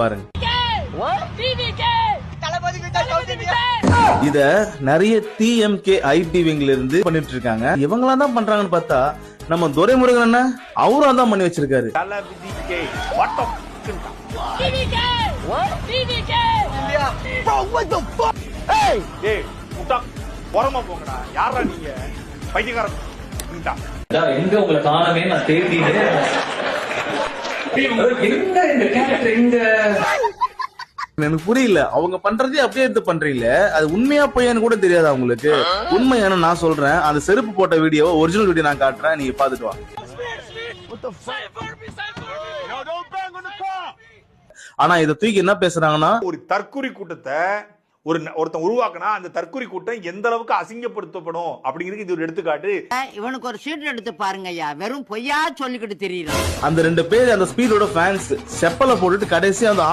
பாருங்க. இத நிறைய டிஎம்கே ஐடிவிங்ல இருந்து பண்ணிட்டு இருக்காங்க. இவங்களா தான் பண்றாங்கன்னு பார்த்தா நம்ம துரைமுருகன் அண்ணா அவரும் தான் பண்ணி வச்சிருக்காரு. எங்க உங்களை காணவே நான் தேடிட்டு எனக்கு புரியல, அவங்க பண்றதே அப்படியே எடுத்து பண்றீங்களே, அது உண்மையா பொய்யான்னு கூட தெரியாது அவங்களுக்கு. உண்மையான நான் சொல்றேன், அந்த செருப்பு போட்ட வீடியோ ஒரிஜினல் வீடியோ நான் காட்டுறேன், நீங்க பாத்துட்டு வா. ஆனா இத தூக்கி என்ன பேசுறாங்கன்னா, ஒரு தற்குறி கூட்டத்தை ஒருத்தன் உருவாக்குனா அந்த தற்குறி கூட்டம் எந்த அளவுக்கு அசிங்கப்படுத்தப்படும் அப்படிங்கிறதுக்கு இது ஒரு எடுத்துக்காட்டு. இவனுக்கு ஒரு சீட் எடுத்து பாருங்க ஐயா, வெறும் பொய்யா சொல்லிக்கிட்டு தெரியுறான். அந்த 2 பேர் அந்த ஸ்பீடோட ஃபேன்ஸ் செப்பலை போட்டுட்டு கடைசி அந்த